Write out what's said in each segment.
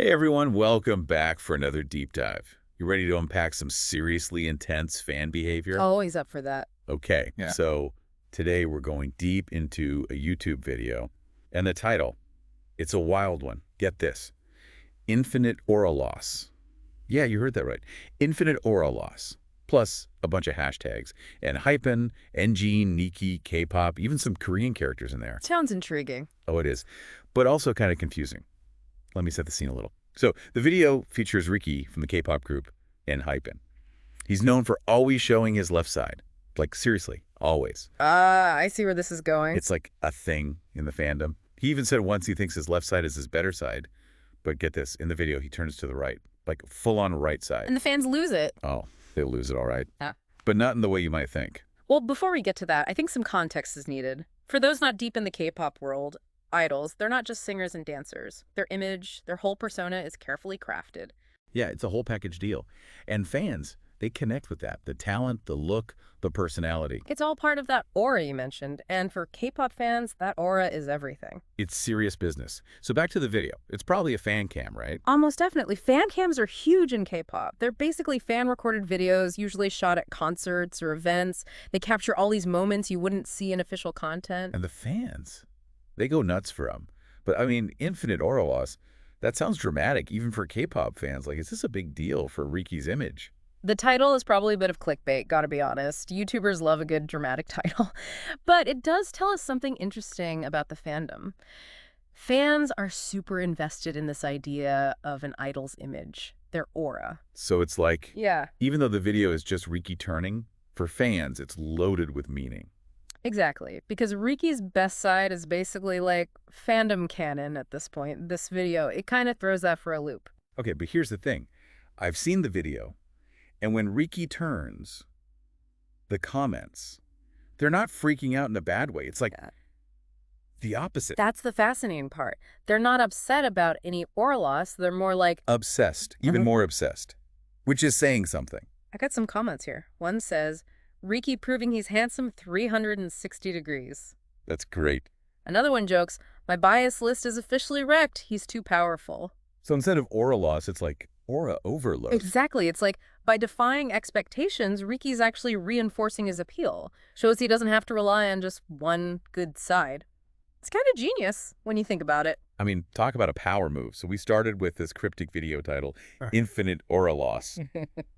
Hey everyone, welcome back for another deep dive. You ready to unpack some seriously intense fan behavior? Always up for that. Okay, Yeah. so today we're going deep into a YouTube video. And the title, it's a wild one. Get this. Infinite aura loss. Yeah, you heard that right. Infinite aura loss. Plus a bunch of hashtags. ENHYPEN, engene, Nikki, K-pop, even some Korean characters in there. Sounds intriguing. Oh, it is. But also kind of confusing. Let me set the scene a little. So the video features Ricky from the K-pop group ENHYPEN. He's known for always showing his left side. Like, seriously, always. I see where this is going. It's like a thing in the fandom. He even said once he thinks his left side is his better side. But get this, in the video, he turns to the right. Like, full-on right side. And the fans lose it. Oh, they'll lose it all right. Yeah. But not in the way you might think. Well, before we get to that, I think some context is needed. For those not deep in the K-pop world, idols, they're not just singers and dancers. Their image, their whole persona is carefully crafted. Yeah, it's a whole package deal. And fans, they connect with that. The talent, the look, the personality. It's all part of that aura you mentioned, and for K-pop fans, that aura is everything. It's serious business. So back to the video. It's probably a fan cam, right? Almost definitely. Fan cams are huge in K-pop. They're basically fan-recorded videos, usually shot at concerts or events. They capture all these moments you wouldn't see in official content. And the fans, they go nuts for them. But I mean, infinite aura loss, that sounds dramatic even for K-pop fans. Like, is this a big deal for Riki's image? The title is probably a bit of clickbait, gotta be honest. YouTubers love a good dramatic title. But it does tell us something interesting about the fandom. Fans are super invested in this idea of an idol's image, their aura. So it's like, Yeah, even though the video is just Riki turning, for fans, it's loaded with meaning. exactly. Because Riki's best side is basically like fandom canon at this point. This video, it kind of throws that for a loop. Okay, but here's the thing. I've seen the video, and when Riki turns, the comments, they're not freaking out in a bad way. It's like Yeah. the opposite. That's the fascinating part. They're not upset about any aura loss. They're more like, Obsessed, even Mhm. more obsessed, which is saying something. I got some comments here. One says, Riki proving he's handsome 360 degrees. That's great. Another one jokes, my bias list is officially wrecked. He's too powerful. So instead of aura loss, it's like aura overload. Exactly. It's like, by defying expectations, Riki's actually reinforcing his appeal. Shows he doesn't have to rely on just one good side. It's kind of genius when you think about it. I mean, talk about a power move. So we started with this cryptic video title, Infinite Aura Loss.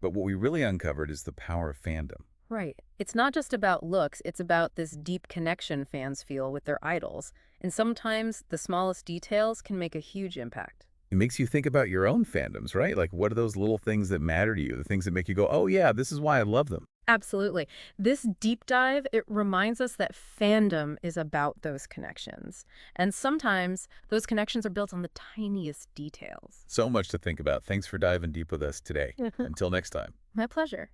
But what we really uncovered is the power of fandom. Right. It's not just about looks, it's about this deep connection fans feel with their idols. And sometimes the smallest details can make a huge impact. It makes you think about your own fandoms, right? Like, what are those little things that matter to you? The things that make you go, oh yeah, this is why I love them. Absolutely. This deep dive, it reminds us that fandom is about those connections. And sometimes those connections are built on the tiniest details. So much to think about. Thanks for diving deep with us today. Until next time. My pleasure.